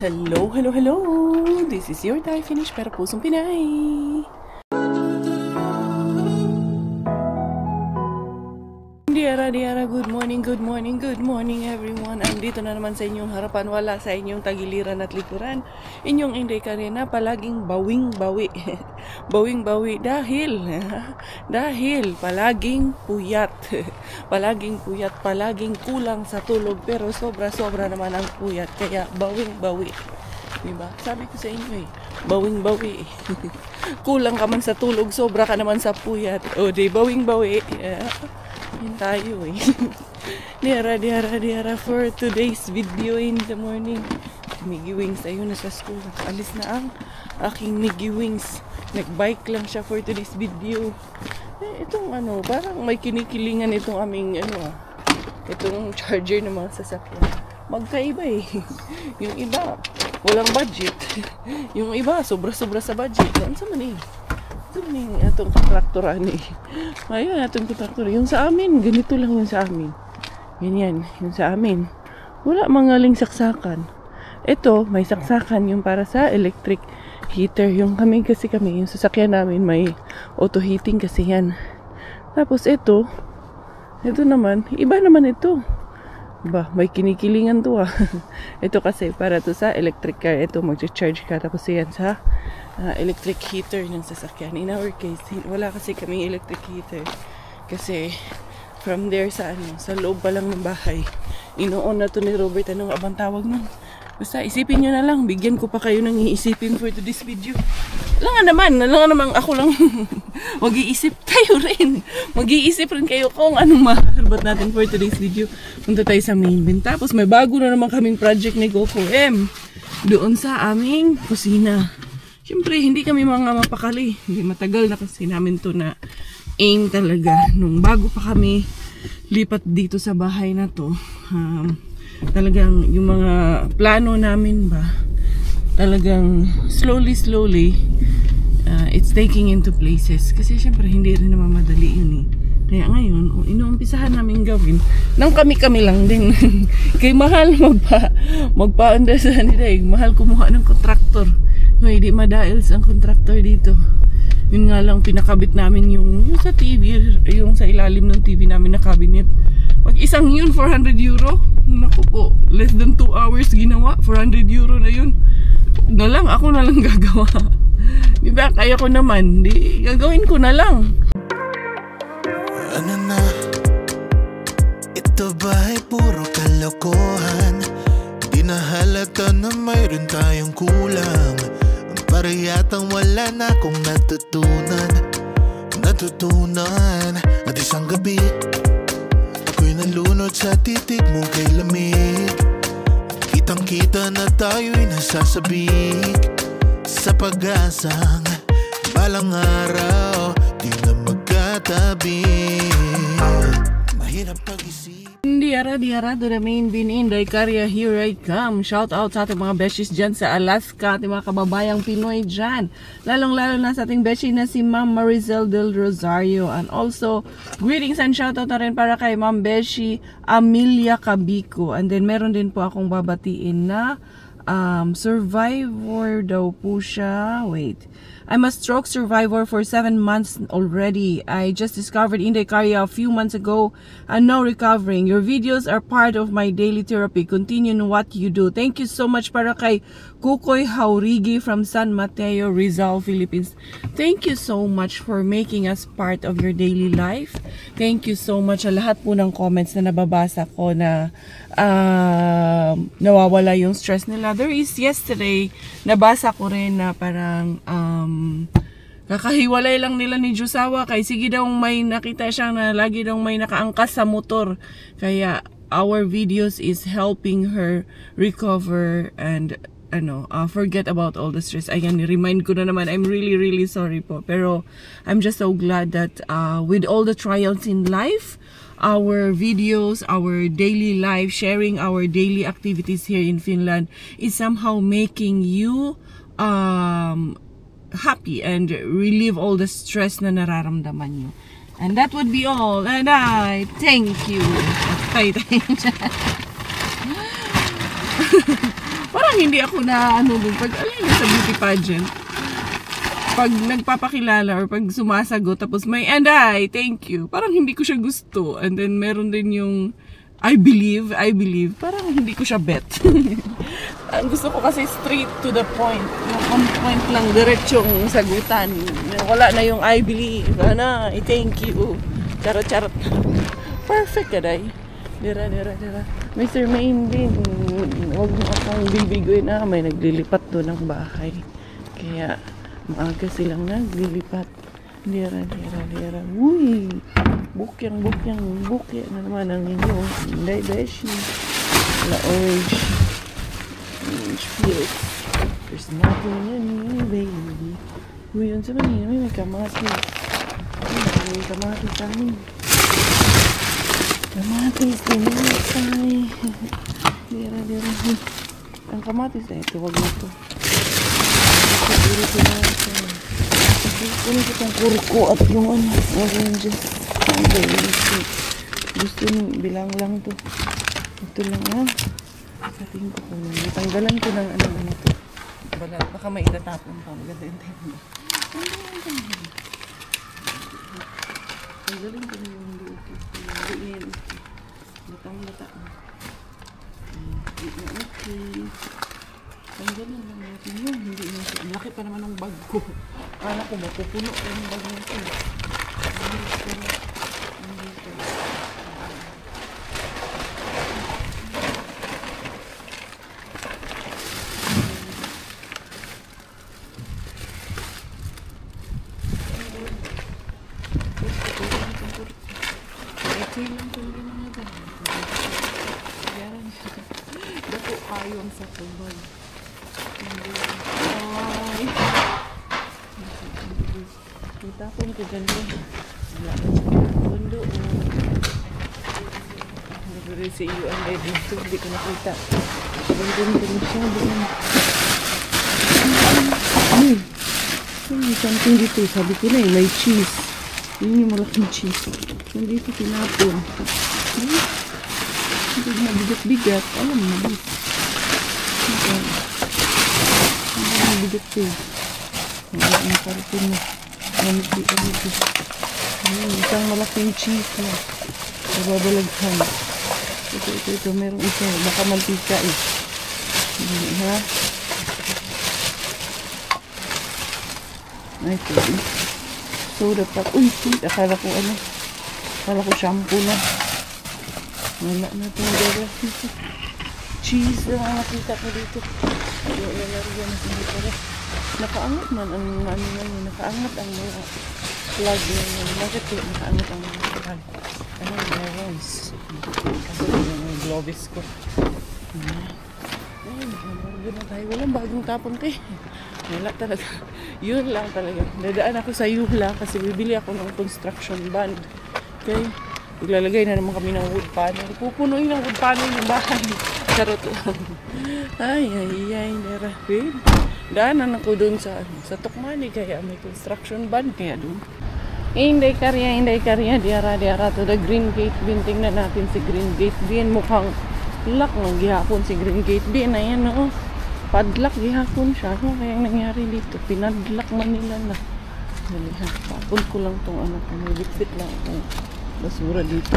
Hello, hello, hello! This is your Thai Finish pero pusong Pinay! Diara, good morning everyone! Andito na naman sa inyong harapan, wala sa inyong tagiliran at likuran. Inyong Inday Karina, palaging bawing-bawi. Bawing-bawi dahil palaging puyat. Palaging kulang sa tulog pero sobra-sobra naman ang puyat. Kaya bawing-bawi. Diba? Sabi ko sa inyo bawing-bawi. Kulang ka man sa tulog, sobra ka naman sa puyat. O di bawing-bawi. Yun tayo Diara for today's video in the morning. Miggy Wings ayun na sa school. Alis na ang aking Miggy Wings. Nagbike lang siya for today's video. Itong parang may kinikilingan itong aming itong charger ng mga sasakyan. Magkaiba Yung iba walang budget. Yung iba sobra-sobra sa budget. Ano sa man itong kontraktoran ayun itong kontraktor. Yung sa amin ganito lang yung sa amin. Yan yung sa amin wala mga saksakan. Ito may saksakan yung para sa electric heater. Yung kami yung sasakyan namin may auto heating kasi yan. Tapos ito naman iba naman ito. May kinikilingan to Ito kasi para to sa electric car. Ito mag-charge ka tapos yan sa electric heater ng sasakyan. In our case, wala kasi kaming electric heater. Kasi from there sa loob pa lang ng bahay. Ino-on na to ni Robert. Anong abang tawag nun? Basta isipin nyo na lang. Bigyan ko pa kayo ng iisipin for today's video. Alam nga naman ako lang mag-iisip tayo rin. Mag-iisip rin kayo kung anong maharbat natin for today's video. Punta tayo sa main bin. Tapos may bago na naman kaming project ni Coco M doon sa aming kusina. Siyempre hindi kami mga mapakali. Hindi matagal na kasi namin to na aim talaga. Nung bago pa kami lipat dito sa bahay na to. Talagang yung mga plano namin talagang slowly it's taking into places kasi syempre hindi rin naman madali yun kaya ngayon inuumpisahan namin gawin nang kami lang din kay mahal magpa-under sa nila mahal kumuha ng kontraktor hindi madails ang kontraktor dito. Yun nga lang pinakabit namin yung sa TV, yung sa ilalim ng TV namin na cabinet. Isang yun 400 euro. Naku po, less than 2 hours ginawa, 400 euro na yun. Ako na lang gagawa. Diba, kaya ko naman, gagawin ko na lang. Ano na, ito ba'y puro kalokohan? Di na halata na mayroon tayong kulang. Para yatang wala na akong natutunan. At isang gabi ako'y nalunod sa titig mo kay lamig. Kitang kita na tayo'y nasasabik sa pag-asang balang araw di na magkatabi. Mahirap pag-isip. Diara to the main bin Inday Karya, here I come. Shout out sa ating mga beshies dyan sa Alaska, ating mga kababayang Pinoy dyan. Lalong-lalo na sa ating beshi na si Ma'am Marizel del Rosario. And also, greetings and shout out na rin para kay Ma'am Beshi Amelia Cabico. And then meron din po akong babatiin na survivor daw po siya. Wait. I'm a stroke survivor for 7 months already. I just discovered Inday Karya a few months ago and now recovering. Your videos are part of my daily therapy. Continue in what you do. Thank you so much para kay Kukoy Haurigi from San Mateo, Rizal, Philippines. Thank you so much for making us part of your daily life. Thank you so much sa lahat po ng comments na nababasa ko na nawawala yung stress nila. There is yesterday, nabasa ko rin na parang kakahiwalay lang nila ni Jusawa kay sige daw may nakita siya na lagi daw may nakaangkas sa motor. Kaya our videos is helping her recover and forget about all the stress. Ayan, remind ko na naman. I'm really sorry po. Pero I'm just so glad that with all the trials in life, our videos, our daily life, sharing our daily activities here in Finland is somehow making you happy and relieve all the stress na nararamdaman nyo. And that would be all. And I thank you. Parang hindi ako na ano dun. Pag alin na sa beauty pageant, pag nagpapakilala or pag sumasagot, tapos may and I, thank you. Parang hindi ko siya gusto. And then meron din yung I believe. Parang hindi ko siya bet. Ang gusto ko kasi straight to the point. Yung on point lang, diretsong sagutan. Wala na yung I believe. Ano, I thank you. Charot. Perfect ka, day. Dira. Mr. Main din. Huwag mo akong bibigoy na. May naglilipat doon ng bahay. Kaya, maaga silang naglilipat. Dira. Uy! Bukyang. Bukya na naman ang inyong Inday Beshi. La orange fields. There's nothing in you, baby. Uy, yun sa manina. May kamatis. May kamatis sa amin. Kamatis din yung Dira. Ang kamatis na ito. Huwag na ito. Kunin ko itong kurko at yung oranges. Gusto nyo, bilang lang to. Ito lang ha. Sa tingin ko kung tanggalan ko ng ano to. Balat, baka may itatapon pa. Maganda yung tayo. Tanggalin ko na yung hindi okay. Hindi yan okay. Matang-mata na. Hindi na okay. Tanggalin lang natin yun. Hindi na okay. Malaki pa naman ang bag ko. Anak ko, mapupuno ko yung bag natin. Dako kayo ang sa tubag. Ay! Itapon ko ganda. Wala ko sa pundo. Nagre sa iyo ang live dito. Hindi ko nakita. Ganda na siya. Ay! May something dito. Sabi ko na eh, may cheese. Yun yung malaking cheese. Nandito tinapon. Hindi na bigat-bigat. Alam mo na. Hindi na bigat ko. Ang karton mo. Isang malaking cheese na. Nababalaghan. Ito. Merong isa. Baka mantika eh. Ha? Ay, ito. Soda pop. Uy, akala ko shampoo na. Wala na itong gawa. Cheese lang ang nakita ko dito. Yung lalariyan na hindi pala. Nakaangat man ang nakaangat ang mga plug na bakit kaya nakaangat ang mga plug? Ano yung rice? Kasi yung globis ko. Ayun, na tayo. Walang bagong tapon tayo. Wala talaga. Yun lang talaga. Dadaan ako sa Yuhla kasi bibili ako ng construction band. Okay? Iglalagay na naman kami ng wood panel. Pupunuin ng wood panel yung bahay. Charot lang. Ay. Babe. Daanan ako dun sa Tukmani kaya may construction band kaya dun. Inday karya. Diara to the Green Gate Bin. Tingnan natin si Green Gate Bin. Mukhang lock ng gihapon si Green Gate Bin. Ayan o. Padlock gihapon siya. Ano kaya nangyari dito? Pinadlock man nila na. Tapon ko lang tong anak ko. May bitbit lang itong basura dito.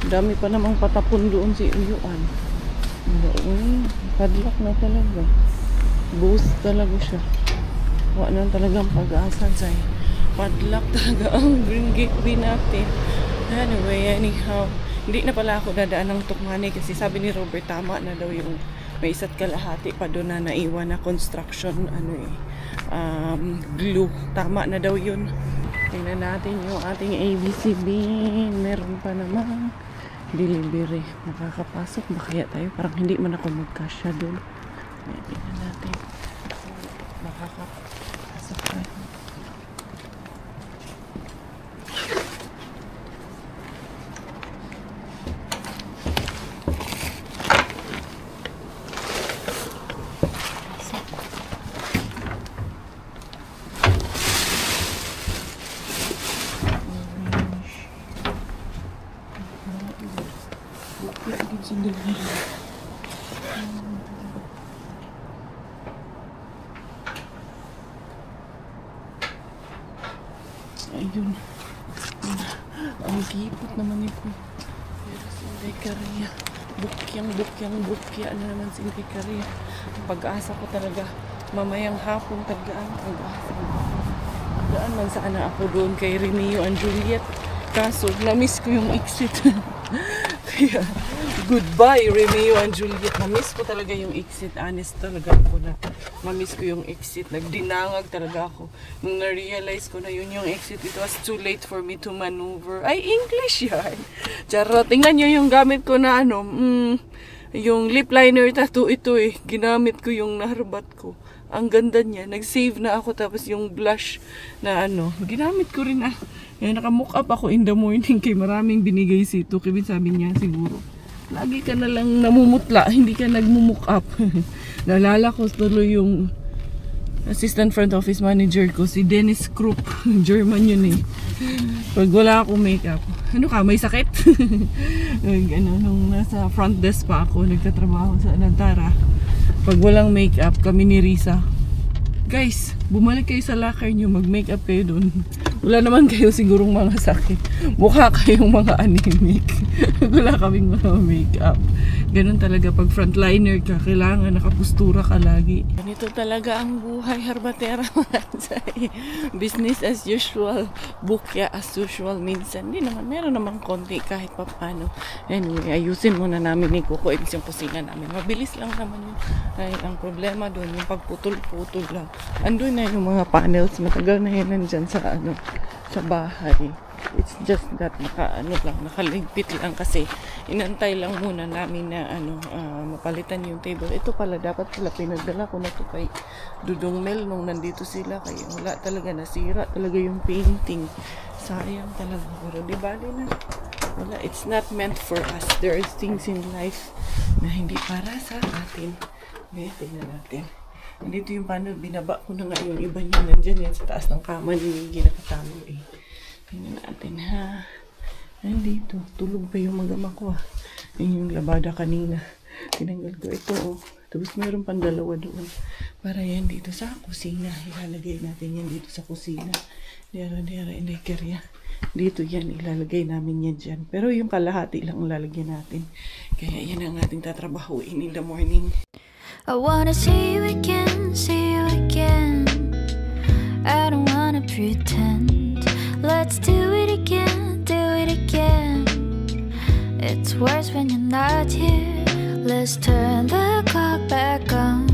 Dami pa namang patapon doon si Uyuan. Padlock na talaga. Boost talaga siya. Wala na talagang pag-asa sa'y. Padlock talaga ang Green Gate Bin natin. Anyway, anyhow. Hindi na pala ako dadaan ng Tukmani kasi sabi ni Robert tama na daw yung may isa't kalahati pa doon na naiwan na construction glue. Tama na daw yun. Tingnan natin yung ating ABC bin. Meron pa namang delivery. Makakapasok ba kaya tayo? Parang hindi man ako magkasya doon. Tingnan natin. Makakapasok tayo. Ayun. Ang kipot naman ito. Pero si Inday Caria. Bukya na naman si Inday Caria. Ang pag-asa ko talaga. Mamayang hapon talaga ang pag-asa. Daan man sana ako doon kay Romeo and Juliet. Kaso, na-miss ko yung exit. Kaya, goodbye Romeo and Juliet. Na-miss ko talaga yung exit. Honest talaga ako na ma-miss ko yung exit. Nagdinangag talaga ako. Nung na-realize ko na yun yung exit, it was too late for me to maneuver. Ay, English yan. Charot. Tingnan nyo yung gamit ko na yung lip liner tattoo ito eh. Ginamit ko yung naharbat ko. Ang ganda niya. Nag-save na ako tapos yung blush na ginamit ko rin Yan, naka-mock up ako in the morning kay maraming binigay si Ito. Kaya sabi niya siguro, lagi ka na lang namumutla, hindi ka nag-mock up. Naalala ko tuloy yung assistant front office manager ko, si Dennis Krupp. German yun eh. Pag wala akong makeup, ano ka, may sakit? Nung nasa front desk pa ako, nagtatrabaho sa Anantara. Pag walang makeup, kami ni Risa, guys, bumalik kayo sa locker nyo, mag-makeup kayo dun. Wala naman kayo sigurong mga sakit. Mukha kayong mga anemic. Wala kaming mga makeup. Ganun talaga pag frontliner ka, kailangan nakapustura ka lagi. Ganito talaga ang buhay, Harbatera. Business as usual, bukya as usual. Minsan, di naman, meron namang konti kahit pa paano. Anyway, ayusin muna namin ni Coco yung kusina namin. Mabilis lang naman yun. Ay, ang problema doon, yung pagputol-putol lang. Andun na yung mga panels, matagal na yun nandyan sa sa bahay. It's just that nakaligpit lang kasi inantay lang muna namin na mapalitan yung table. Ito pala, dapat pala pinagdala ko na to kay Dudong Mel nung nandito sila, kaya wala talaga, nasira talaga yung painting. Sayang talaga, pero di bali na. Wala, it's not meant for us. There are things in life na hindi para sa atin. Tingnan natin. Dito yung panel, binaba ko na nga yung iba niya. Nandyan yan sa taas ng kama ni Miggy, nakatalo eh. Tingnan natin ha. Nandito, tulog pa yung magama ko Yun yung labada kanina. Tinanggal ko ito Tapos meron pang dalawa doon. Para yan dito sa kusina. Ilalagay natin yan dito sa kusina. Dera, Inday Caria. Dito yan, ilalagay namin yan dyan. Pero yung kalahati lang lalagyan natin. Kaya yan ang ating tatrabahuin in the morning. I wanna see you again, see you again. I don't wanna pretend. Let's do it again, do it again. It's worse when you're not here. Let's turn the clock back on.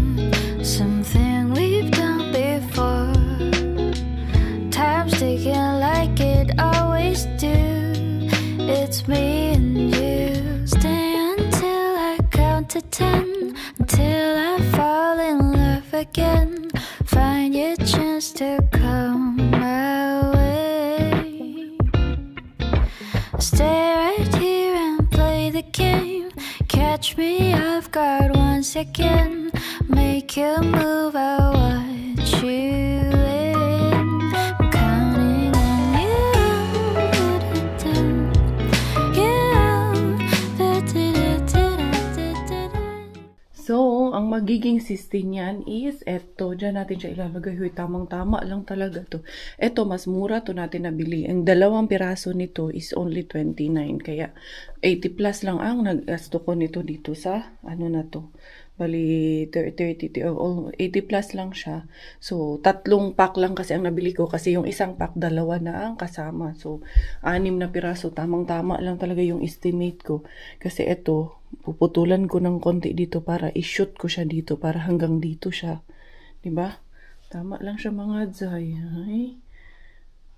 Something we've done before. Time's ticking like it always do. It's me and you. Stay until I count to 10. Until I fall in love again. Find your chance to come my way. Stay right here and play the game. Catch me off guard once again. Make you move, I watch you in. I'm counting on you. So, ang magiging system niyan is eto. Diyan natin siya ilalagay. Huy, tamang-tama lang talaga to. Eto, mas mura to natin nabili. Ang 2 piraso nito is only 29. Kaya, 80 plus lang ang nagasto ko nito dito sa, na to. Bali, 80 plus lang siya. So, 3 pack lang kasi ang nabili ko. Kasi yung isang pack, 2 na ang kasama. So, 6 na piraso. Tamang-tama lang talaga yung estimate ko. Kasi eto, puputulan ko ng konti dito para i-shoot ko siya dito. Para hanggang dito siya. Diba? Tama lang siya mga dzay. Ay,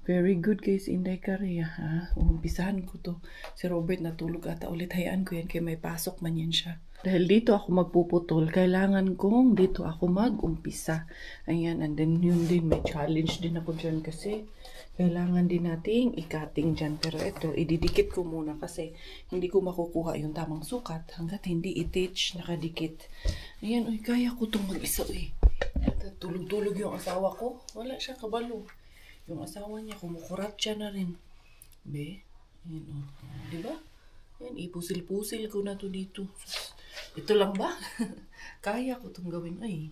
very good guys, Inday Caria. Umpisahan ko to. Si Robert natulog ata ulit. Hayaan ko yan kaya may pasok man yan siya. Dahil dito ako magpuputol, kailangan kong dito ako mag-umpisa. Ayan, and then yun din, may challenge din ako dyan kasi kailangan din nating i-cutting dyan. Pero ito, ididikit ko muna kasi hindi ko makukuha yung tamang sukat hanggat hindi i-stitch, nakadikit. Ayan, kaya ko itong mag-isa Tulog-tulog yung asawa ko. Wala siya, kabalo. Yung asawa niya, kumukurat siya na rin. Be, ayan diba? Ayan, ipusil-pusil ko na to dito. Ito lang ba? Kaya ko itong gawin. Ay,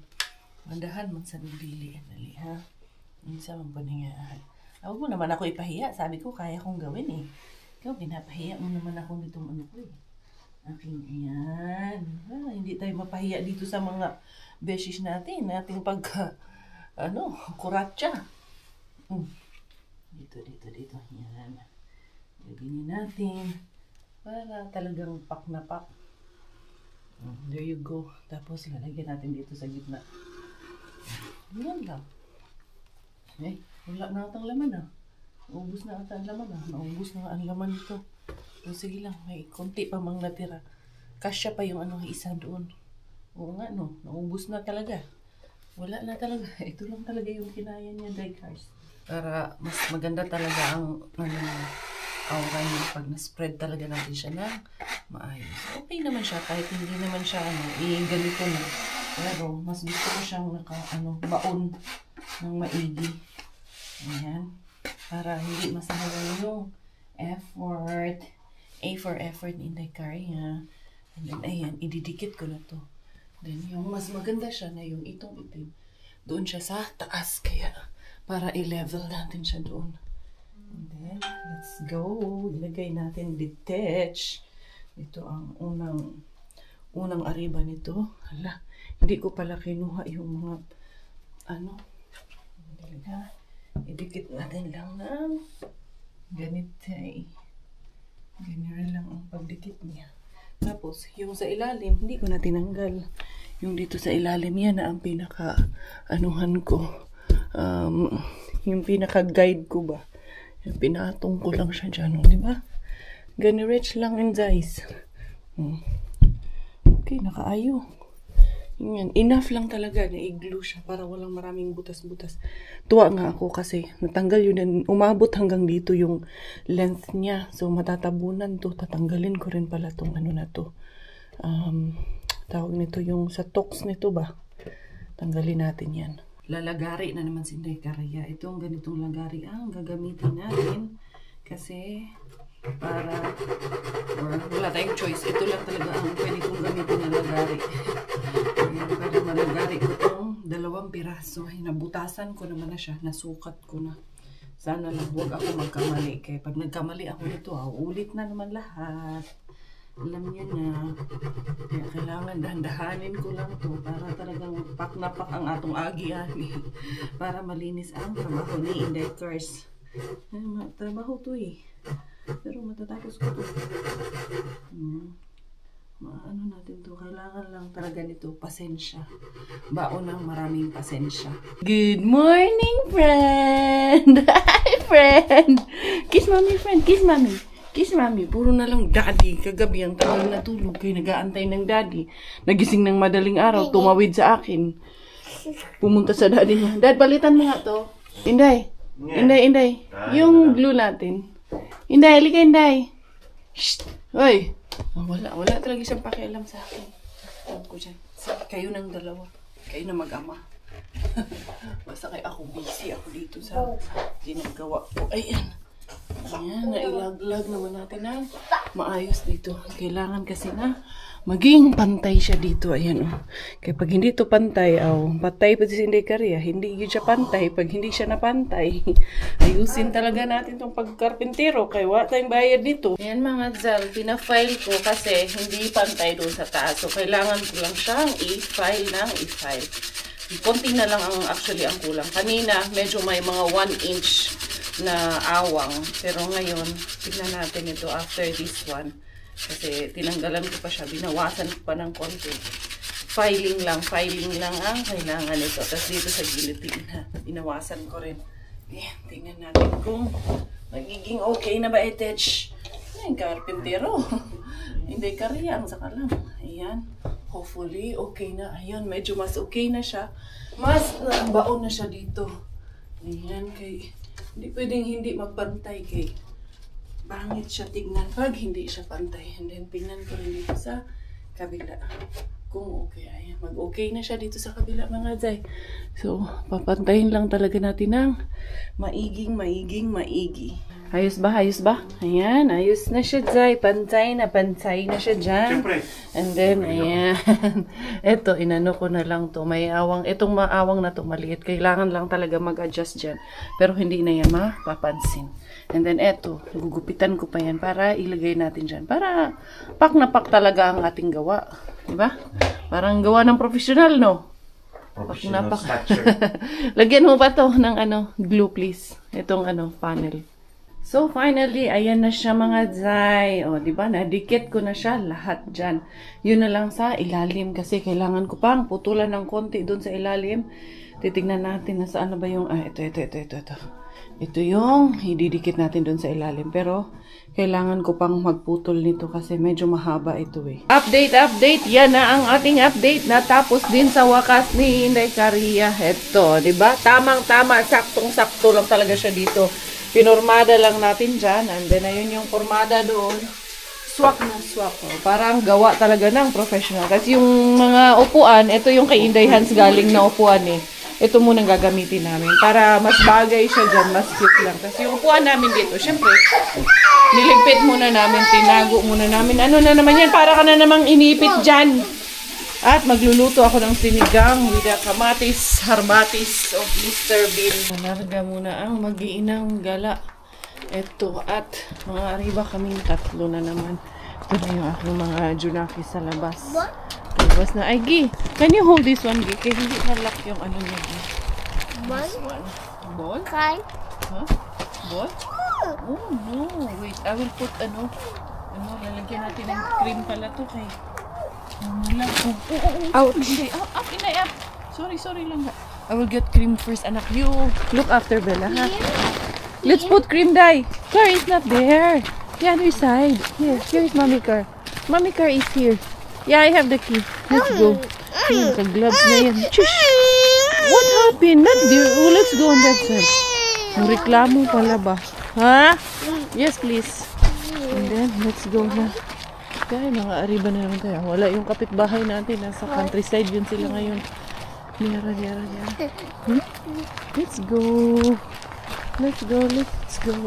mandahan man sa dili. Dali, ha? Minsan man paningahan. Huwag mo naman ako ipahiya. Sabi ko, kaya kong gawin eh. Ikaw, pinapahiya mo naman ako nitong ano ko eh. Aking yan. Hindi tayo mapahiya dito sa mga beshies natin. Ating pagka, kuratsa. Dito. Yan. Lagyan natin. Para talagang pak na pak. There you go. Tapos lalagyan natin dito sa gitna. Yan lang. Wala na atang laman Naubos na atang laman Naubos na ang laman ito. So, sige lang, may konti pa mang natira. Kasya pa yung isa doon. Oo nga naubos na talaga. Wala na talaga. Ito lang talaga yung kinaya niya, die-cast. Para mas maganda talaga ang aura niya pag na-spread talaga natin siya na maayos. Okay naman siya, kahit hindi naman siya ganito na. Pero mas gusto ko siyang baon ng maigi. Ayan. Para hindi masahal yung effort. A for effort in the area. And then, ayan, ididikit ko na to. Then, yung mas maganda siya na yung itong itim. Doon siya sa taas. Kaya, para i-level natin siya doon. And then, let's go. Ilagay natin detach. Ito ang unang ariba nito. Hala, hindi ko pala kinuha yung mga idikit natin lang ng ganito ganyan lang ang pagdikit niya. Tapos, yung sa ilalim, hindi ko na tinanggal. Yung dito sa ilalim, yan na ang pinaka-anuhan ko. Yung pinaka-guide ko ba. Yung pinatong ko lang siya dyan, di ba? Ganirich lang in guys. Okay, nakaayo. Yan, enough lang talaga na i-glue siya para walang maraming butas-butas. Tuwa nga ako kasi natanggal yun. Umabot hanggang dito yung length niya. So, matatabunan to. Tatanggalin ko rin pala tong na to. Tawag nito yung sa tox nito ba? Tanggalin natin yan. Lalagari na naman si Inday Karaya. Itong ganitong lagari ang gagamitin natin. Kasi wala tayong choice. Ito lang talaga ang pwede kong gamitin na lagari. Para malagari ko itong 2 piraso. Nabutasan ko naman na siya. Nasukat ko na. Sana lang huwag ako magkamali. Kaya pag nagkamali ako nito, ulit na naman lahat. Alam niya na. Kaya kailangan dahan-dahanin ko lang to para talagang pak na pak ang atong agi-agi. Para malinis ang trabaho ni Inday Cars. Trabaho to pero matatapos ko to. Natin to. Kailangan lang talaga nito. Pasensya. Baon ng maraming pasensya. Good morning, friend! Hi, friend! Kiss mommy, friend. Kiss mommy. Kiss mommy. Puro na lang daddy. Kagabi ang tagal natulog. Kaya nag-aantay ng daddy. Nagising ng madaling araw. Tumawid sa akin. Pumunta sa daddy niya. Dad, balitan mo nga to. Inday. Inday. Yung glue natin. Inday, halika Inday. Shh! Hoy! Wala talaga siyang pakialam sa akin. Alam ko dyan. Kayo ng dalawa. Kayo na mag-ama. Basta kayo ako busy ako dito sa ginagawa ko. Ayan. Ayan, nailaglag naman natin na maayos dito. Kailangan kasi na maging pantay siya dito. Ayan Kaya pag hindi to pantay, patay pa si Inday Karaya. Hindi siya pantay. Pag hindi siya napantay, ayusin talaga natin tong pagkarpintero. Kaya wala tayong bayad dito. Ayan mga Zal, pina-file ko kasi hindi pantay doon sa taas. So kailangan ko lang siyang i-file ng i-file. Konti na lang actually ang kulang. Kanina, medyo may mga 1 inch na awang. Pero ngayon, tignan natin ito after this one. Kasi tinanggalan ko pa siya, binawasan ko pa ng konti. Filing lang ang kailangan nito. Tapos dito sa gilid, binawasan ko rin. Ayan, tingnan natin kung magiging okay na ba i-touch. Ayan, karpintero. Hindi Karaya, ang saka lang. Ayan, hopefully okay na. Ayan, medyo mas okay na siya. Mas baon na siya dito. Ayan, hindi pwedeng hindi magpantay kay pangit siya tignan pag hindi siya pantay. And then, tingnan ko rin dito sa kabila. Kung okay. Ayan, mag-okay na siya dito sa kabila mga Zay. So, papantayin lang talaga natin ng maigi. Ayos ba? Ayos ba? Ayan, ayos na siya, Zay. Pantay na siya dyan. Siyempre. And then, ayan. Ito, inano ko na lang to. May awang, itong maawang na to, maliit. Kailangan lang talaga mag-adjust dyan. Pero hindi na yan mapapansin. And then, eto, gugupitan ko pa yan para ilagay natin dyan. Para pak na pak talaga ang ating gawa. Diba? Parang gawa ng professional, no? Professional snatcher. Lagyan mo ba to ng glue, please? Itong panel. So, finally, ayan na siya mga Zay. O, diba? Nadikit ko na siya lahat dyan. Yun na lang sa ilalim kasi kailangan ko pang putulan ng konti dun sa ilalim. Titignan natin na saan na ba yung... ito. Ito yung ididikit natin dun sa ilalim. Pero, kailangan ko pang magputol nito kasi medyo mahaba ito eh. Update! Yan na ang ating update. Natapos din sa wakas ni Inday Caria. Ito, diba? Tamang-tama, saktong-sakto lang talaga siya dito. Pinormada lang natin dyan. And then, ayun yung formada doon. Swak na swak. Oh. Parang gawa talaga ng professional. Kasi yung mga upuan, ito yung kay Inday Hans galing na upuan eh. Ito muna gagamitin namin. Para mas bagay siya dyan. Mas cute lang. Kasi yung upuan namin dito, syempre, niligpit muna namin. Tinago muna namin. Ano na naman yan? Para ka na namang inipit dyan. At magluluto ako ng sinigang with kamatis, harbatis of Mr. Bean. Narga muna ang mag-iinang gala. Ito at mga arriba kaming tatlo na naman. Ito na yung aking mga junaki sa labas. Labas na. Ay, Gi! Can you hold this one, Gi? Kaya hindi nalak yung niya, Gi. Ball? Ball? Kai? Huh? Ball? Oh, no. Wait, I will put lalagyan natin ng cream pala to kay... Ouch. Up, Inday, up. Sorry lang. I will get cream first, anak. You look after Bella, ha? Let's put cream, Day. Car is not there. The other side. Here is mommy car. Mommy car is here. Yeah, I have the key. Let's go. Naka-gloves na yan. Shush! What happened? Not there. Oh, let's go on that side. Reklamo pala ba? Ha? Yes, please. And then, let's go na. Kaya mga arriba na naman tayo. Wala yung kapitbahay natin. Nasa countryside yun sila ngayon. Niyara. Let's go.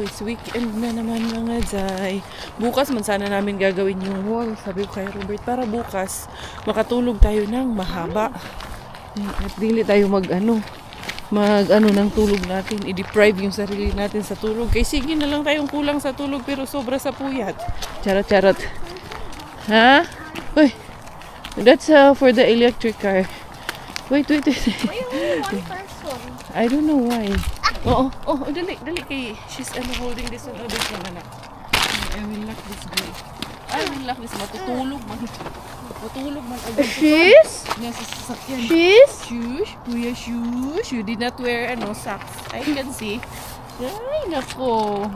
It's weekend na naman mga Zay. Bukas man sana namin gagawin yung wall. Sabi ko kay Robert, para bukas makatulog tayo ng mahaba. At dili tayo mag-ano ng tulog natin. I-deprive yung sarili natin sa tulog. Kaya sige na lang tayong kulang sa tulog pero sobra sa puyat. Charot. Ha? Uy, that's for the electric car. Wait. Why only one person? I don't know why. Oh, dali kay she's holding this one. This one, anak. I will lock this guy. Matutulog man. She's? Nasa sasakyan. She's? Shush, kuya, shush. You did not wear socks. I can see. Ay, nako.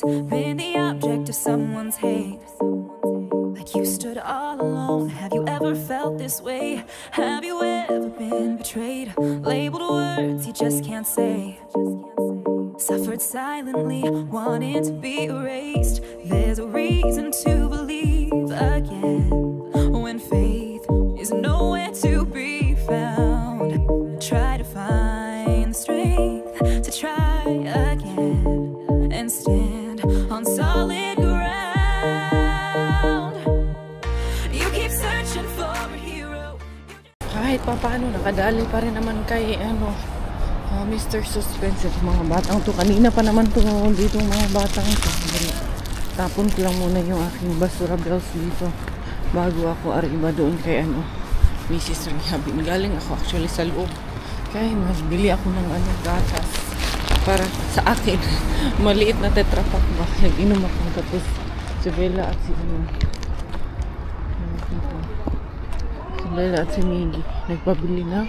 Been the object of someone's hate, like you stood all alone. Have you ever felt this way? Have you ever been betrayed? Labeled words you just can't say, suffered silently, wanting to be erased. There's a reason to believe again when faith is nowhere to be found. Try to find the strength to try again and stand on solid ground. You keep searching for a hero. Kahit pa paano, nakadali pa rin naman kay Mr. Suspense. Mga batang to, kanina pa naman to dito mga batang to. Tapon ko lang muna yung aking basura bells dito bago ako arriba doon kay Mrs. Rehabin. Galing ako actually sa loob. Kaya nagbili ako ng gatas para sa akin. Maliit na Tetra Pak ba. Nag-inom ako tapos si Bella at si si Bella at si Miggy nagpabili na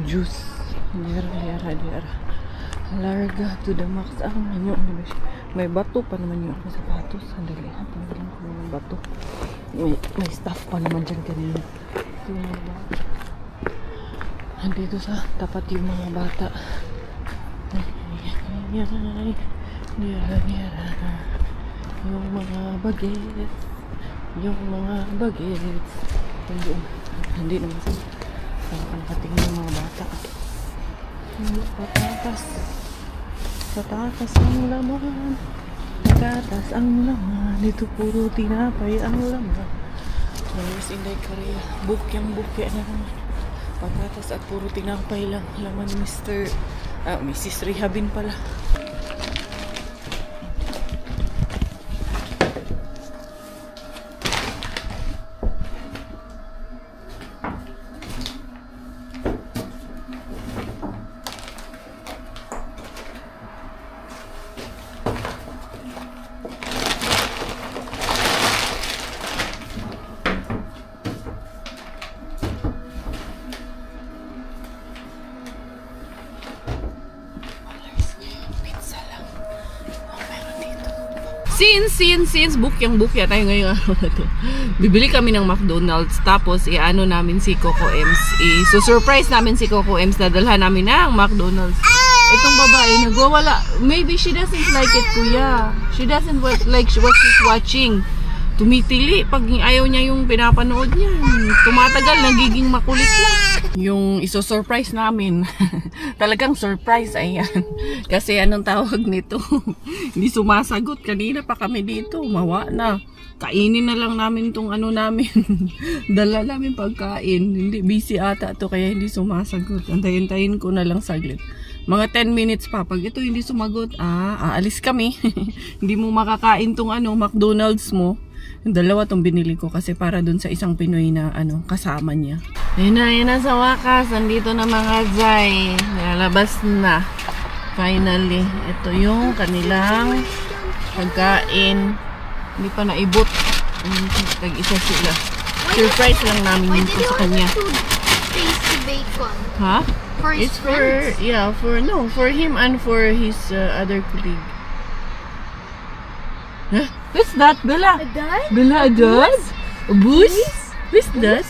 juice. Diara. Larga to the max. May bato pa naman yung aking sapatos. Sandali. Tanggalin ko ng bato. May stuff pa naman dyan kanina. Andito sa tapat yung mga bata. Yung mga bagets. Hindi naman ang katingin ng mga bata. Patatas ang laman. Patatas ang laman. Dito puro tinapay ang laman. Nangis Inday Korea. Bukyang-bukya na naman. Patatas at puro tinapay lang. Laman Mrs. Rehabin pala. Since bukyang-bukya tayo ngayong bibili kami ng McDonald's tapos i-ano namin si Coco Ems. So-surprise namin si Coco Ems na dalhan namin ng McDonald's. Itong babae nagwawala. Maybe she doesn't like it, kuya. She doesn't like what she's watching. Tumitili pag ayaw niya yung pinapanood niya. Tumatagal, nagiging makulit na. Yung iso-surprise namin. Talagang surprise, ayan. Kasi anong tawag nito? Hindi sumasagot. Kanina pa kami dito. Mawa na. Kainin na lang namin tong namin. Dala namin pagkain. Hindi, busy ata to kaya hindi sumasagot. Antayin ko na lang saglit. Mga 10 minutes pa. Pag ito hindi sumagot, aalis kami. Hindi mo makakain tong McDonald's mo. Yung dalawa tong binili ko kasi para dun sa isang Pinoy na kasama niya. Ayun na sa wakas. Andito na mga Zay. Nalabas na. Finally. Ito yung kanilang pagkain. Hindi pa naibot. Tag-isa sila. Surprise lang namin yun sa kanya. Tasty bacon. Ha? For his friends? For him and for his other colleague. Huh? Who's that? Bella? Bella Adad? Bus? Who's that?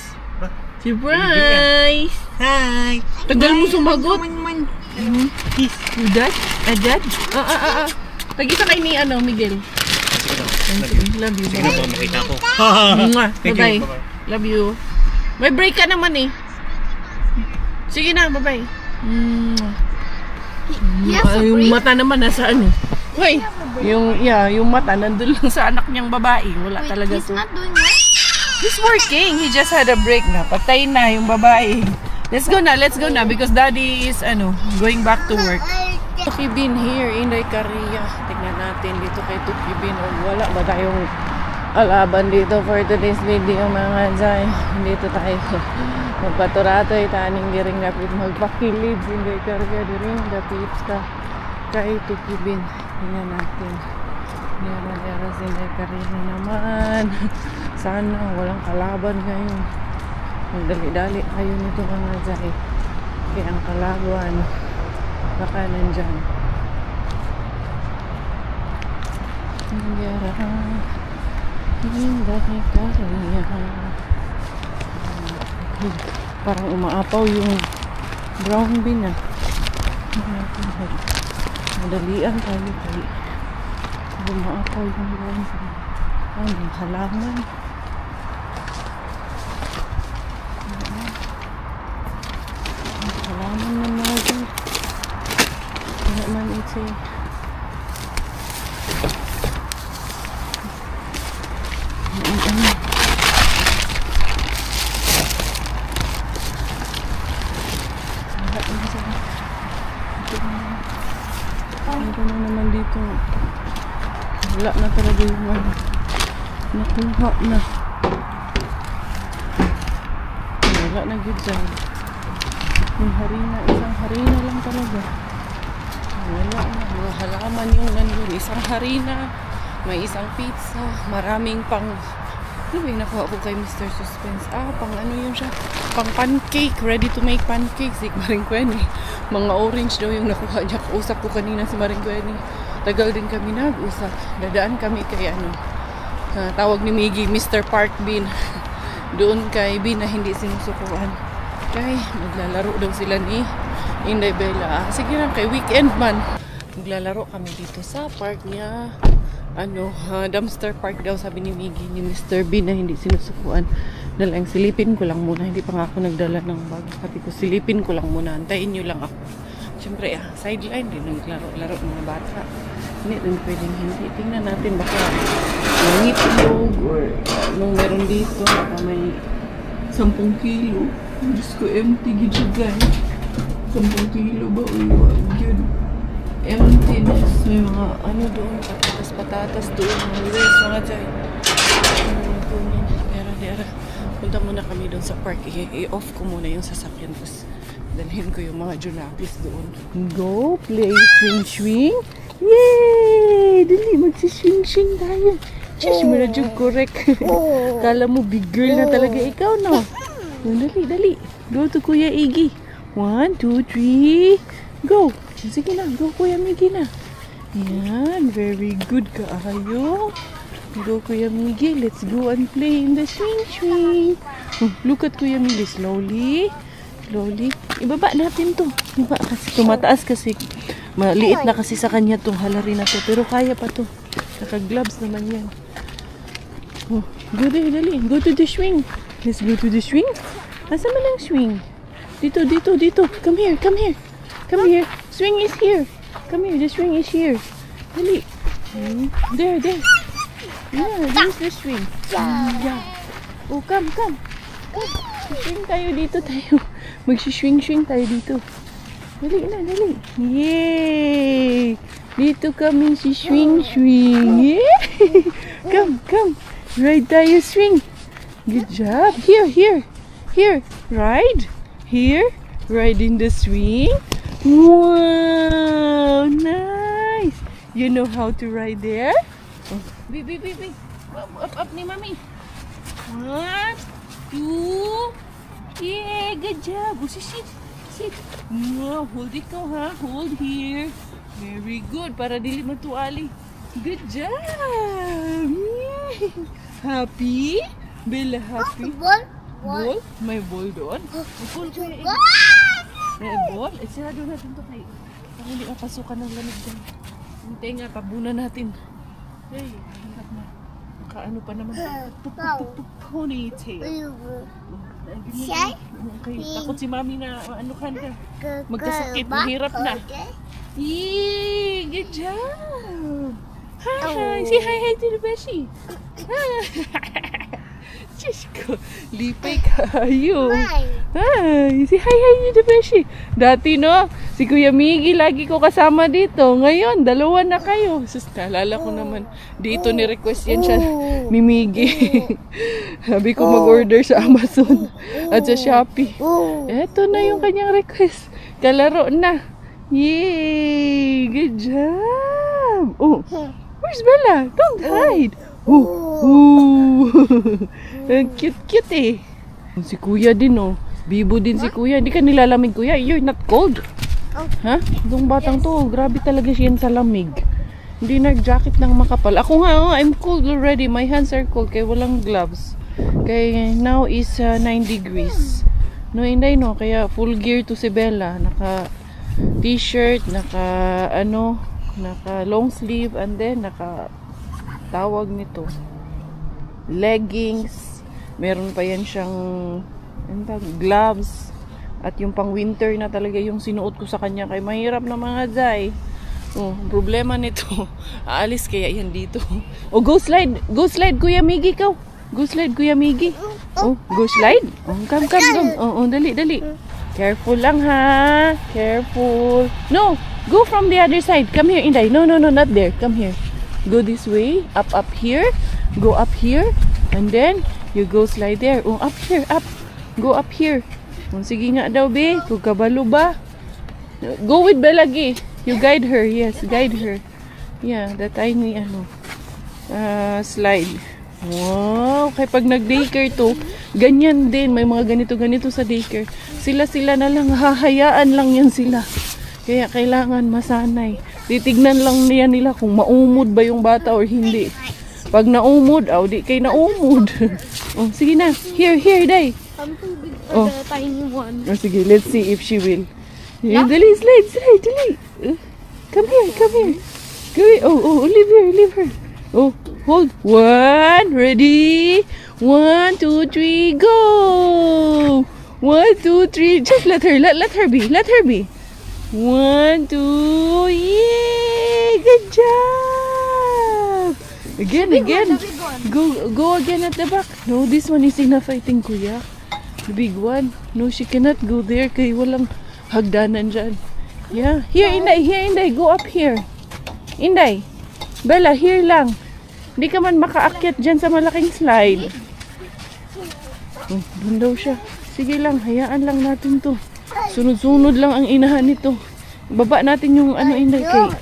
Surprise! Hi! Tagal mo sumagot. Adad? Adad? Tag-isa kay ni Miguel. Love you. Sige na po, makita ko. Bye-bye. Love you. May break ka naman eh. Sige na, bye-bye. Yung mata naman nasa Hoy, yung mata nandun lang sa anak niyang babae. Wala talaga He's to. not doing what? He's working. He just had a break na. Patay na yung babae. Let's go na because daddy is going back to work. Tukibin here, Inday Korea. Tingnan natin dito kay Tukibin. Wala ba tayong alaban dito for today's video mga Zay? Dito tayo. Magpaturatoy taning diring napit magpakilid Inday Korea diring dapips ka kay Tukibin. Tingnan natin. Nira si Inday Korea naman. Sana walang kalaban ngayon. Magdali-dali kayo nito mga Zay. Kaya ang kalaban baka nandyan. Nira Inday Korea. Parang umaapaw yung brown bean madalian tayo kay umaapaw yung brown bean. Yung halaman na natin kaya man ito ito na naman dito Wala na talaga yung ano. Nakuha na. Wala na yun dyan. May harina. Isang harina lang talaga. Wala na. Mga halaman yung nandun. Isang harina. May isang pizza. Maraming pang... Ano ba yung nakuha ko kay Mr. Suspense? Pang ano yun siya? Pang pancake. Ready to make pancakes. Maringkweni. Mga orange daw yung nakuha niya. Kausap ko kanina si Maringkweni. Tagal din kami nag-usap. Dadaan kami kay ano. Tawag ni Miggy, Mr. Park Bean. Doon kay Bean na hindi sinusukuan. Kay maglalaro daw sila ni Inday Bella. Sige lang, kay weekend man. Maglalaro kami dito sa park niya. Dumpster park daw sabi ni Miggy, ni Mr. Bean na hindi sinusukuan. Dalang silipin ko lang muna. Hindi pa nga ako nagdala ng bag. Sabi ko, silipin ko lang muna. Antayin nyo lang ako. Siyempre, sideline din. Naglaro-laro mga bata. Hindi rin pwedeng hindi. Tingnan natin baka mangitlog or anong meron dito. Baka may 10 kilo. Diyos ko, empty gito guys. 10 kilo ba? Uy, wag yun. Emptiness. May mga ano doon. Patatas doon. Mga waste, mga dyan. Dera. Punta muna kami doon sa park. I-off ko muna yung sasakyan. Tapos dalhin ko yung mga junakis doon. Go play swing. Yay! Dali, magsiswing tayo. Shush, mo na dyan correct. Kala mo big girl na talaga ikaw, no? Dali. Go to Kuya Iggy. 1, 2, 3. Go. Sige na, go Kuya Miggy na. Yan, very good ka ayo. Go Kuya Miggy, let's go and play in the swing. Look at Kuya Miggy, slowly. Ibaba natin to. Diba? Kasi tumataas kasi. Maliit na kasi sa kanya tong halari na to. Pero kaya pa to. Naka-gloves naman yan. Go there, dali. Go to the swing. Let's go to the swing. Asa man ang swing? Dito. Come here. Swing is here. Come here, the swing is here. Dali. There. Yeah, there's the swing. Yeah. Oh, come. Swing tayo dito tayo. Magsiswing tayo dito. Dali. Yay! Dito kami si swing. Yeah! Come. Ride tayo swing. Good job. Here. Ride. Here. Ride in the swing. Wow! Nice! You know how to ride there? Wait. Up ni Mami. 1, 2. Yeah, good job. Sit. Wow, hold it ko ha. Hold here. Very good. Para dili matuali. Good job. Yeah. Happy? Bella happy? Ball? May ball doon? Ball ko yung may ball? Sarado natin to kayo. Para hindi mapasukan ng lamig dyan. Hintay nga, tabunan natin. Hey, hirap na. Kaano pa naman. Ponytail. Okay, takot si Mami na ano ka. Magkasakit, mahirap na. Yee, good job. Hi. Say hi to the Beshi. Diyos ko, lipay kayo. Hi, say hi to the Beshi. Dati no, si Kuya Miggy lagi ko kasama dito. Ngayon, dalawa na kayo. Sus, naalala ko naman. Dito ni-request yan siya ni Miggy. Sabi ko mag-order sa Amazon at sa Shopee. Eto na yung kanyang request. Kalaro na. Yay! Good job! Oh, where's Bella? Don't hide! Cute eh. Si Kuya din oh. Bibo din si Kuya. Hindi ka nilalamig Kuya. You're not cold. Ha? Itong batang to, grabe talaga siya sa lamig. Hindi nag-jacket ng makapal. Ako nga, I'm cold already. My hands are cold kaya walang gloves. Kaya now is 9 degrees. No, hindi no. Kaya full gear to si Bella. Naka t-shirt, naka long sleeve, and then naka tawag nito leggings, meron pa yan siyang gloves, at yung pang winter na talaga yung sinuot ko sa kanya kaya mahirap na mga day. Problema nito aalis kaya yan dito. Go slide Kuya Miggy ka. Go slide Kuya Miggy. Go slide. Come. Dali. Careful lang ha. Careful. No, go from the other side. Come here, Inday. No, not there. Come here. Go this way. Up here. Go up here. And then, you go slide there. Oh, up here. Up. Go up here. Oh, sige nga daw, be. Kung kabalo ba. Go with Belagi. You guide her. Yes, guide her. Yeah, the tiny, slide. Wow. Kaya pag nag-daycare to, ganyan din. May mga ganito-ganito sa daycare. Sila na lang. Hahayaan lang yan sila. Kaya kailangan masanay. Titignan lang nila kung maumod ba yung bata or hindi. Pag naumod, di kay naumod. Oh, sige na. Here, Day. I'm too big for the tiny one. Oh, sige, let's see if she will. Yeah. Dali, slide. Come here. Go here. Oh, leave her. Oh, hold. 1, ready. 1, 2, 3, go. 1, 2, 3. Just let her be. 1, 2, yay! Good job! Again. Go again at the back. No, this one is enough, I think, Kuya. The big one. No, she cannot go there kay walang hagdanan dyan. Yeah. Here, Inday. Go up here. Inday. Bella, here lang. Hindi ka man makaakyat dyan sa malaking slide. Doon daw siya. Sige lang, hayaan lang natin to. Sunod-sunod lang ang inahan nito. Baba natin yung Inday kay.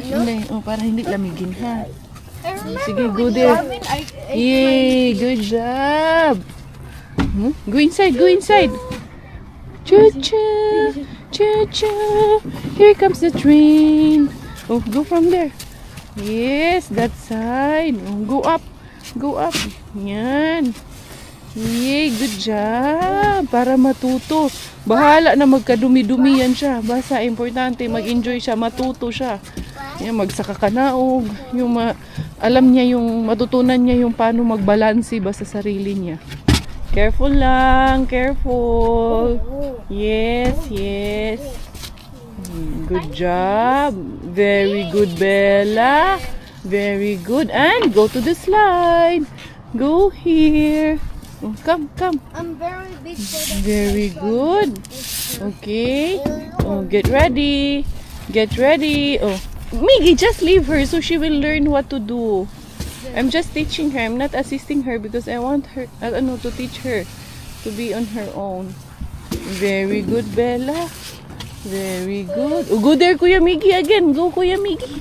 Inday, para hindi lamigin ha. Sige, go there. Yay, good job. Go inside. Cha-cha. Here comes the train. Oh, go from there. Yes, that side. Oh, go up. Yan. Yay, good job. Para matuto. Bahala na magkadumi-dumi yan siya. Basta importante, mag-enjoy siya, matuto siya. Yan, magsakakanaog. Alam niya matutunan niya yung paano magbalansi ba sa sarili niya. Careful lang, careful. Yes. Good job. Very good, Bella. Very good. And go to the slide. Go here. Oh, come. I'm very big for the Very good. Okay. Oh, get ready. Oh, Miggy, just leave her so she will learn what to do. I'm just teaching her. I'm not assisting her because I want her to teach her to be on her own. Very good, Bella. Very good. Oh, go there, Kuya Miggy again. Go, Kuya Miggy.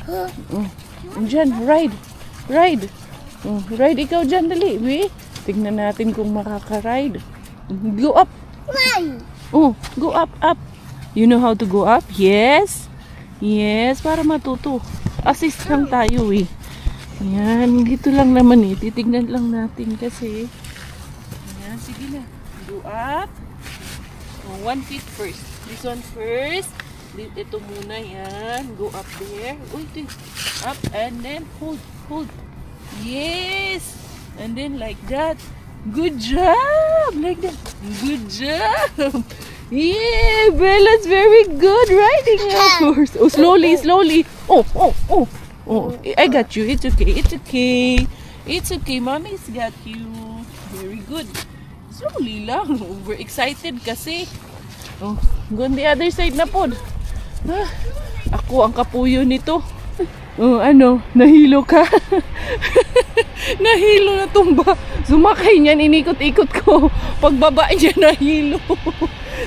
Oh, dyan, ride. Oh, ride ikaw dyan, dali. Tignan natin kung makaka-ride. Go up. Oh, go up. You know how to go up? Yes, para matuto. Assist lang tayo Yan, dito lang naman titignan lang natin kasi. Yan, sige na. Go up. 1 feet first. This one first. Ito muna yan. Go up there. Uy, up and then hold. Yes. And then like that. Good job. Like that. Good job. Yeah, Bella's very good riding of course. Oh, slowly. Oh, I got you. It's okay. Mommy's got you. Very good. Slowly lang. Overexcited kasi. Oh, go on the other side na po. Ako ang kapuyo nito. Oh, nahilo ka? Nahilo na tumba. Sumakay niyan, inikot-ikot ko. Pagbaba niya, nahilo.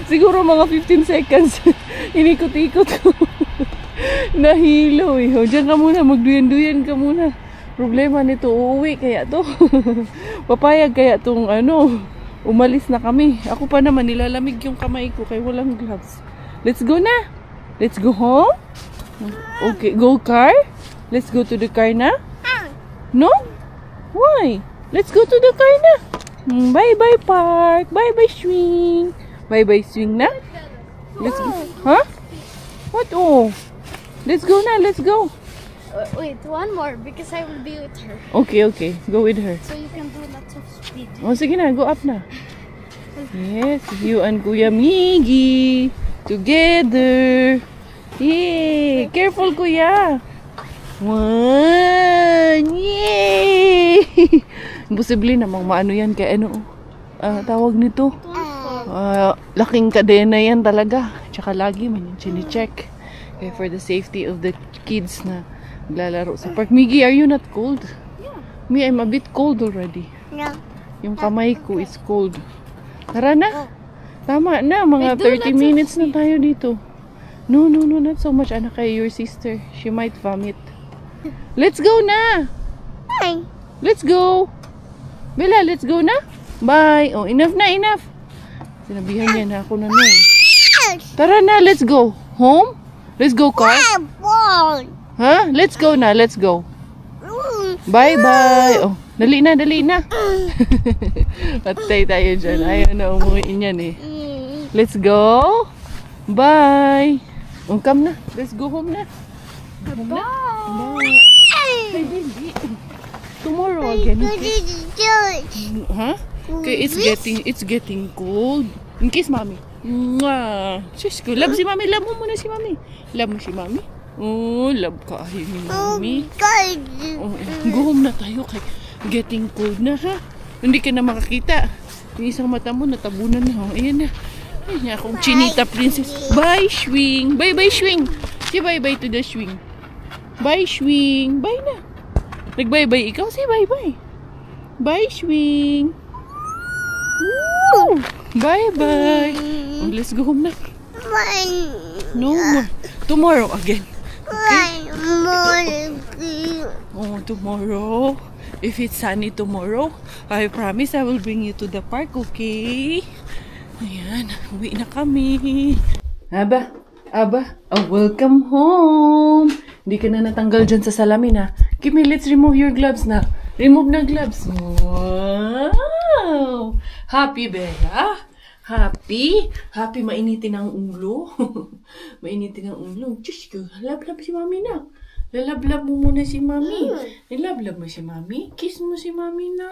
Siguro mga 15 seconds. Inikot-ikot ko. Nahilo Diyan ka muna, magduyan-duyan ka muna. Problema nito, uuwi kaya to. Papayag kaya tong umalis na kami. Ako pa naman, nilalamig yung kamay ko kaya walang gloves. Let's go na. Let's go home. Okay, go car. Let's go to the car na. No? Why? Let's go to the car na. Bye-bye park. Bye-bye swing. Bye-bye swing na. Let's go. Huh? What? Oh. Let's go na. Let's go. Wait, one more because I will be with her. Okay. Go with her. So you can do lots of speed. Oh, sige na. Go up na. Yes, you and Kuya Miggy together. Yay! Careful, Kuya. 1. Yay! Imposible namang maano yan kaya tawag nito. Laking kadena yan talaga. Tsaka lagi man yung chine-check. Okay, for the safety of the kids na lalaro sa park. Miggy, are you not cold? Yeah. Me, I'm a bit cold already. No. Yung kamay ko is cold. Tara na. Tama na, mga Let's do 30 minutes na tayo dito. No, not so much. Anak kay your sister. She might vomit. Let's go na! Hi. Let's go! Bella, let's go na! Bye! Oh, enough na, enough! Sinabihan niya na ako na no. Tara na, let's go! Home? Let's go, car? Ha? Let's go na, let's go. Bye-bye! Oh, dali na, dali na! Patay tayo dyan. Ayaw na umuwi niyan eh. Let's go! Bye! Oh, come na. Let's go home na. Home na. Bye! Hey, baby. Tomorrow again. Huh? Okay, it's getting cold. In kiss mommy. Mwah. Sus ko. Love si mommy. Love mo muna si mommy. Love mo si mommy. Oh, love ka ni mommy. Oh, go home na tayo kay getting cold na ha. Hindi ka na makakita. Yung isang mata mo natabunan na. Oh, ayan na. Ay, akong chinita princess. Bye, swing. Bye, bye, swing. Say bye-bye to the swing. Bye, swing. Bye na. Nag-bye-bye ikaw. Say bye-bye. Bye, swing. Woo! Bye-bye. Oh, let's go home na. No more. Tomorrow again. Okay? Oh, tomorrow. If it's sunny tomorrow, I promise I will bring you to the park, okay? Ayan, uwi na kami. Aba, oh, welcome home. Hindi ka na natanggal dyan sa salamin, ha? Kimi, let's remove your gloves na. Remove na gloves. Wow! Happy, Bella? Happy? Happy mainitin ang ulo. Mainitin ang ulo. Diyos ko, love si mami na. Lalablab mo muna si mami. Lalablab mo si mami. Kiss mo si mami na.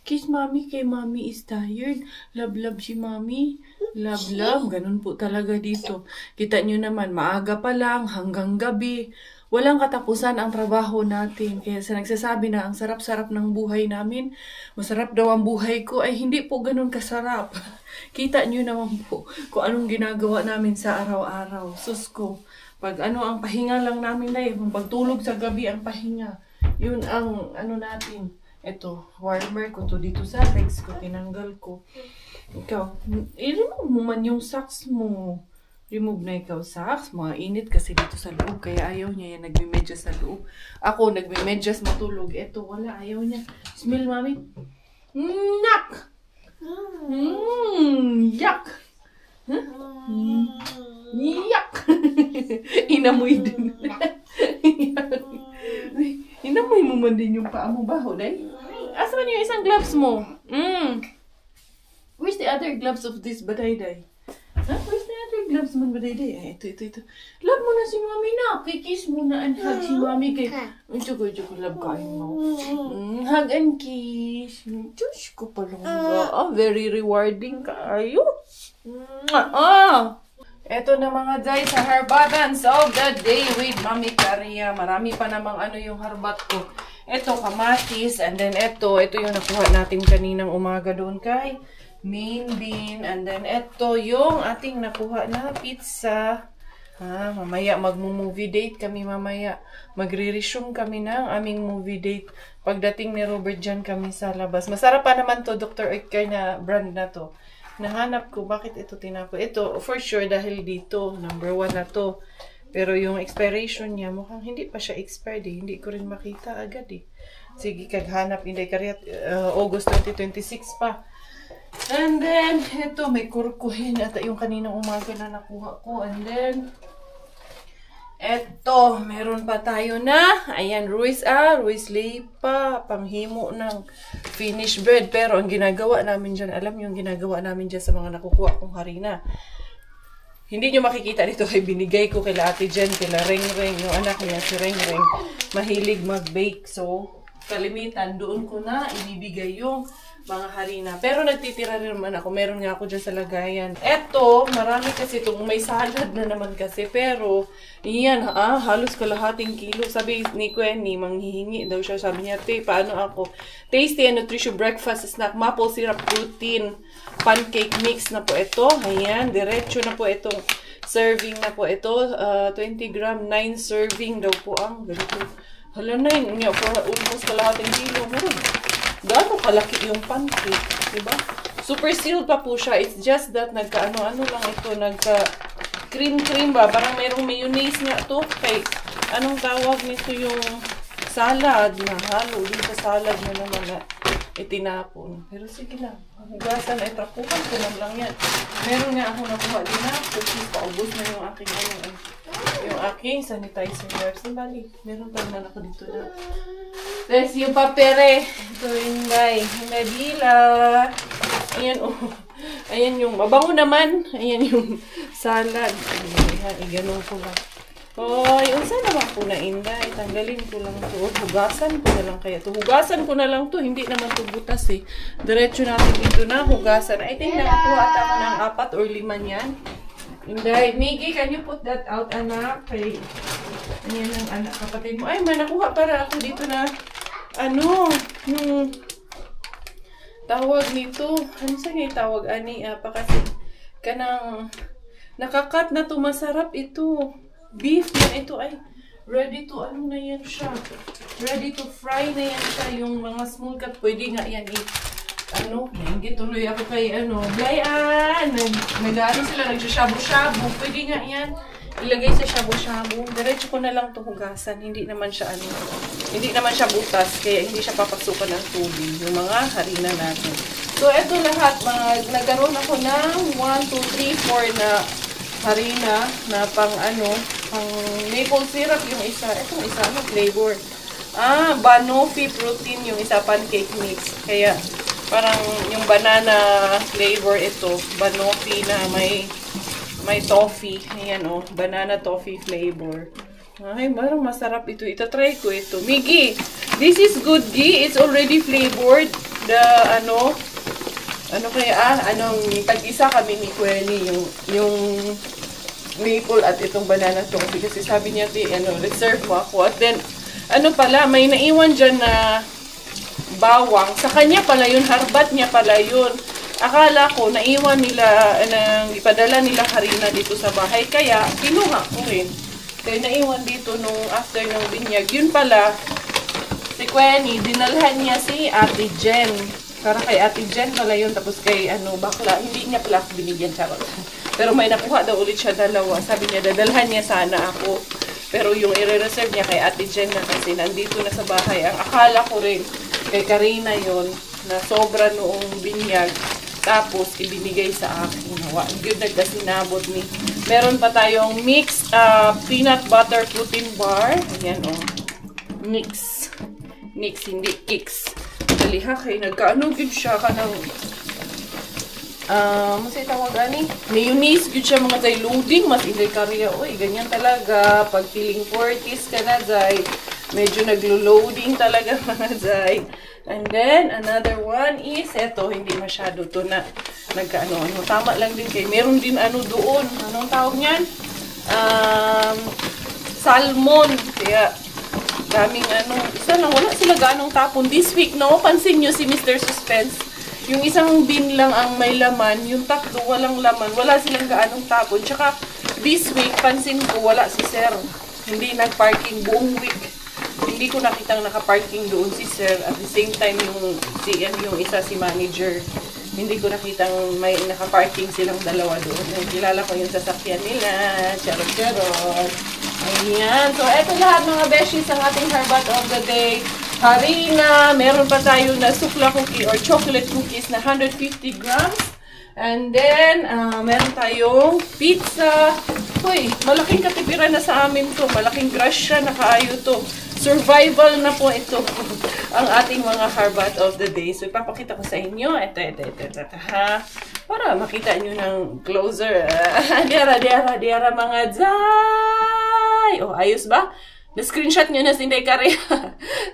Kiss mami kay mami is tired. Lablab si mami. Lablab. Ganun po talaga dito. Kita nyo naman, maaga pa lang hanggang gabi. Walang katapusan ang trabaho natin. Kaya sa nagsasabi na ang sarap-sarap ng buhay namin, masarap daw ang buhay ko, ay hindi po ganun kasarap. Kita nyo naman po kung anong ginagawa namin sa araw-araw. Sus ko. Pag ang pahinga lang namin na yun, pagtulog sa gabi ang pahinga. Yun ang natin. Ito, warmer ko to dito sa legs ko, tinanggal ko. Ikaw, i-remove mo man yung socks mo. Remove na ikaw socks. Mga init kasi dito sa loob, kaya ayaw niya yan, nagme-medyas sa loob. Ako, nagme-medyas matulog. Ito, wala, ayaw niya. Smell, mami. Nak! Yuck! Huh? Yuck! Inamoy din. Inamoy mo man din yung paa mo. Baho, day? Asa man yung isang gloves mo? Where's the other gloves of this badayday? Huh? Where's the other gloves man badayday? Ay, ito. Love mo na si mami na. Kikiss mo na and hug si mami kay... Choco, love kain mo. Hug and kiss. Diyos ko pala nga. Very rewarding kayo. Eto na mga day sa harbatans of the day with Mami Caria. Marami pa namang yung harbat ko. Eto kamatis, and then eto yung nakuha natin kaninang umaga doon kay main bean, and then eto yung ating nakuha na pizza. Mamaya magmo-movie date kami mamaya. Magre-resume kami ng aming movie date. Pagdating ni Robert dyan kami sa labas. Masarap pa naman to, Dr. Oetker na brand na to. Nahanap ko, bakit ito tinapo? Ito, for sure, dahil dito, number 1 na to. Pero yung expiration niya, mukhang hindi pa siya expired eh. Hindi ko rin makita agad eh. Sige, kaghanap, hindi karyat, August 2026 pa. And then, ito, may kurkuhin at yung kaninang umaga na nakuha ko. And then, eto, meron pa tayo na, ayan, Ruiz Lipa, panghimo ng finished bread. Pero ang ginagawa namin dyan, alam nyo yung ginagawa namin dyan sa mga nakukuha kong harina. Hindi nyo makikita dito kay binigay ko kila Ate Jen, kila Rengreng, yung anak niya si Rengreng, mahilig mag-bake. So, kalimitan, doon ko na ibibigay yung mga harina. Pero nagtitira rin naman ako. Meron nga ako dyan sa lagayan. Eto, marami kasi itong may salad na naman kasi. Pero, iyan halos kalahating kilo. Sabi ni Quenny, manghihingi daw siya. Sabi niya, paano ako? Tasty and nutritious breakfast snack, maple syrup protein, pancake mix na po ito. Ayan, diretso na po itong serving na po. Ito, 20 gram, 9 serving daw po ang ganito. Hala, 9. For almost kalahating kilo. Meron. Gaano kalaki yung pancake, diba? Super sealed pa po siya. It's just that nagka-ano-ano lang ito. Nagka-cream-cream ba? Parang mayroong mayonnaise nga to. Kay, anong tawag nito yung salad na halo. Din sa salad na naman na itinapon. Pero sige na. Hugasan ay trapukan ko lang yan. Meron nga ako nakuha din na. Kasi paubos na yung aking yung aking sanitizer wipes. Bali, meron pa naman ako dito na. Tapos yung papere. Ito yung Hinday Bila. Ayan oh. Ayan yung mabango naman. Ayan yung salad. Ayan, iganon ko lang. Hoy, unsa naman po na Inday? Tanggalin ko lang to. Hugasan ko na lang kaya to. Hugasan ko na lang to. Hindi naman to butas eh. Diretso natin dito na hugasan. I think nakakuha at ako ng 4 or 5 niyan. Inday, Miggy, can you put that out, anak? Kay, ayan ang anak, kapatid mo. Ay, may nakuha para ako dito na, yung tawag nito. Ano sa nga tawag, ani? Pa kasi, kanang, nakakat na to, masarap ito. Beef na ito ay ready to, ano na yan siya? Ready to fry na yan siya. Yung mga small cut, pwede nga yan hindi tuloy ako kay Blayan. Nag-ano sila, nagsashabu-shabu. Pwede nga yan. Ilagay sa shabu-shabu. Diretso ko na lang to hugasan. Hindi naman siya hindi naman siya butas. Kaya hindi siya papasukan ng tubig. Yung mga harina natin. So, eto lahat. Nagkaroon ako ng 1, 2, 3, 4 na harina na pang maple syrup yung isa. Etong isa, flavor? Banoffee protein yung isa, pancake mix. Kaya, parang yung banana flavor ito, banoffee na may toffee. Ayan banana toffee flavor. Ay, parang masarap ito. Itatry ko ito. Miggy, this is good, G. It's already flavored. The, tag-isa kami ni Kweni, yung maple at itong banana toffee. Kasi sabi niya, reserve mo ako. At then, may naiwan dyan na bawang. Sa kanya pala yun, harbat niya pala yun. Akala ko, naiwan nila, ipadala nila harina dito sa bahay. Kaya, kinuha ko rin. Kaya naiwan dito after ng binyag. Yun pala, si Kweni, dinalhan niya si Ate Jen. Para kay Ate Jen pala yun. Tapos kay, bakla, hindi niya pala binigyan charot. Pero may nakuha daw ulit siya dalawa. Sabi niya, dadalhan niya sana ako. Pero yung i-reserve niya kay Ate Jen na kasi nandito na sa bahay. Ang akala ko rin, kay Karina yon na sobra noong binyag. Tapos, ibinigay sa akin. Good na sinabot ni. Meron pa tayong mixed peanut butter protein bar. Ayan Mix. Mix, hindi kicks. Daliha kay nagkaano good siya ka ng masay tawag ani? Mayonnaise good siya mga tay loading. Mas hindi karya. Uy, ganyan talaga. Pag feeling 40s ka na, Zay. Medyo naglo-loading talaga mga Zay. And then, another one is, eto, hindi masyado to na nagka-ano. Tama lang din kay. Meron din doon. Anong tawag niyan? Salmon. Kaya, daming isa lang, wala sila ganong tapon. This week, pansin nyo si Mr. Suspense. Yung isang bin lang ang may laman, yung tatlo walang laman. Wala silang gaanong tapon. Tsaka, this week, pansin ko, wala si Sir. Hindi nag-parking buong week. Hindi ko nakitang naka-parking doon si Sir. At the same time, yung isa si manager. Hindi ko nakitang may naka-parking silang dalawa doon. Kilala ko yung sasakyan nila. Charot-charot. Ayan. So, eto lahat mga beshies ang ating harbat of the day. Harina. Meron pa tayo na sukla cookie or chocolate cookies na 150 grams. And then, meron tayong pizza. Uy, malaking katipiran na sa amin to. Malaking crush siya. Nakaayo to. Survival na po ito. Ang ating mga harbat of the day. So, ipapakita ko sa inyo. Ito, ha. Para makita nyo ng closer. Diara, mga Zay. Ayos ba? Na-screenshot nyo na si Inday Karea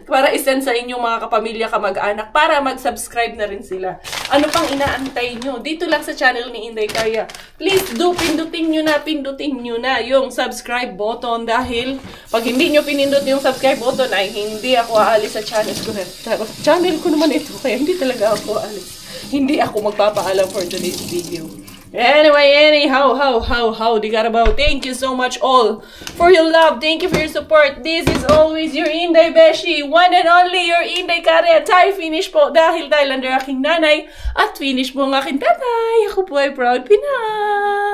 para isend sa inyong mga kapamilya, kamag-anak para mag-subscribe na rin sila. Ano pang inaantay nyo? Dito lang sa channel ni Inday Karea. Please do, pindutin nyo na yung subscribe button dahil pag hindi nyo pinindot yung subscribe button ay hindi ako aalis sa channel ko. Channel ko naman ito kaya hindi talaga ako aalis. Hindi ako magpapaalam for today's video. Anyway, anyhow, di Carabao. Thank you so much all for your love. Thank you for your support. This is always your Inday Beshi. One and only your Inday Kare. Tayo finish po dahil Thailander aking nanay. At finish po ang aking tatay. Ako po ay proud Pinay.